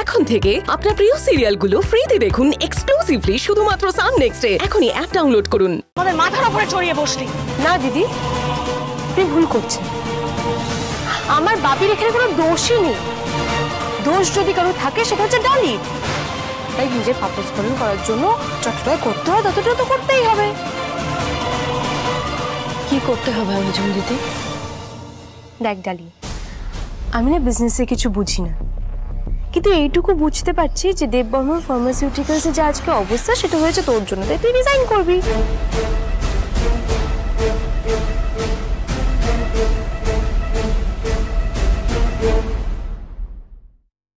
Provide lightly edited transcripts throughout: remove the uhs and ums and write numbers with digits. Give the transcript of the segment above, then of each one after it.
এখন থেকে আপনার প্রিয় সিরিয়ালগুলো ফ্রিতে দেখুন এক্সক্লুসিভলি শুধুমাত্র সান নেক্সটে। এখনই অ্যাপ ডাউনলোড করুন। আমাদের মাথার উপরে চড়িয়ে বসলি। না দিদি, তুই ভুল করছেন। আমার বাপির এখানে কোনো দোষই নেই। দোষ যদি কারো থাকে সেটা হচ্ছে ডালি। তাই নিজের পাপস্করণ করার জন্য যতটা করতে হয় ততটা তো করতেই হবে। কি করতে হবে অঞ্জুম দিদি? দেখ ডালি, আমি না বিজনেসে কিছু বুঝি না, কিন্তু এইটুকু বুঝতে পারছি যে দেববর্মন ফার্মাসিউটিক্যালসে যে আজকে অবস্থা সেটা হয়েছে তোর জন্য, তাই তুই রিজাইন করবি।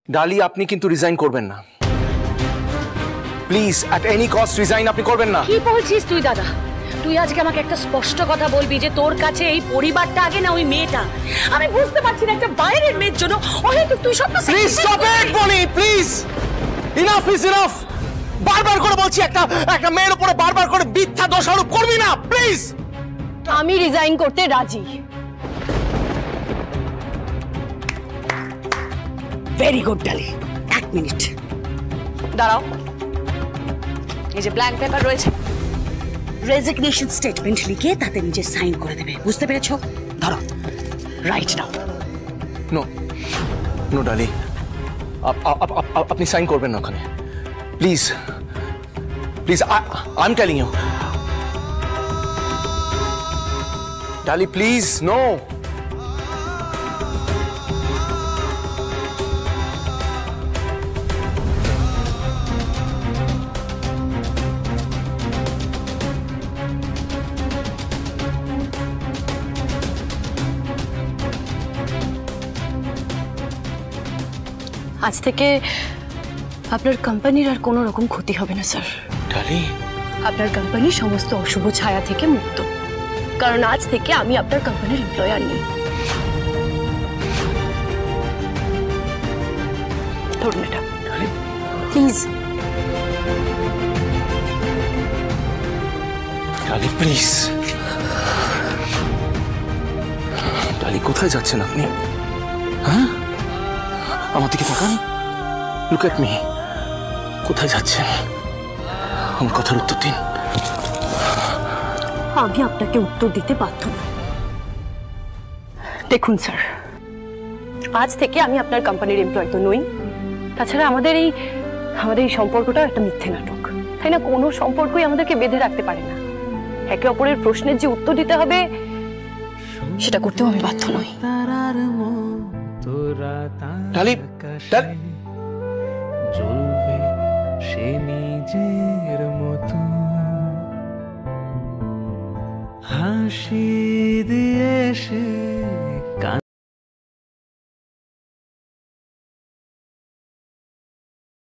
ডালি, আপনি কিন্তু রিজাইন করবেন না। Please, at any cost resign আপনি করবেন না। কি বলছিস তুই দাদা? তুই আজকে আমাকে একটা স্পষ্ট কথা বলবি যে তোর কাছে এই পরিবারটা আগে না ওই মেয়েটা? আমি বুঝতে পারছি না একটা বাইরের মেয়ের জন্য হয়তো তুই সব। প্লিজ স্টপ ইট বনি, প্লিজ। Enough is enough. বারবার করে বলছি একটা মেয়ের উপরে বারবার করে মিথ্যা দোষারোপ করবি না, প্লিজ। আমি রিজাইন করতে রাজি। ভেরি গুড ডালি। এক মিনিট দাঁড়াও। এই যে ব্ল্যাঙ্ক পেপার রয়েছে, রেজিগনেশন স্টেটমেন্ট লিখে তাতে নিজে সাইন করে দেবে, বুঝতে পেরেছো? ধরো, রাইট নাও। নো নো ডালি, আপনি সাইন করবেন না ওখানে, please please. I am telling you Dolly, please no. আজ থেকে আপনার কোম্পানির আর কোনো রকম ক্ষতি হবে না স্যার। ডালি, আপনার কোম্পানি সমস্ত অশুভ ছায়া থেকে মুক্ত, কারণ আজ থেকে আমি আপনার কোম্পানির এমপ্লয়ার নেই। ধরুন এটা প্লিজ। ডালি প্লিজ। ডালি, কোথায় যাচ্ছেন আপনি? হ্যাঁ, আমার দিকে তাকান। Look at me. কোথায় যাচ্ছেন? আমার কথার উত্তর দিন। আমি আপনাকে উত্তর দিতে বাধ্য না। দেখুন স্যার, আজ থেকে আমি আপনার কোম্পানির এমপ্লয় তো নই। তাছাড়া আমাদের এই সম্পর্কটা একটা মিথ্যে নাটক, তাই না? কোনো সম্পর্কই আমাদেরকে বেঁধে রাখতে পারে না। একে অপরের প্রশ্নের যে উত্তর দিতে হবে সেটা করতেও আমি বাধ্য নই। ডালি, জ্বলবে সে নিজের মতো, হাসি দিয়ে সে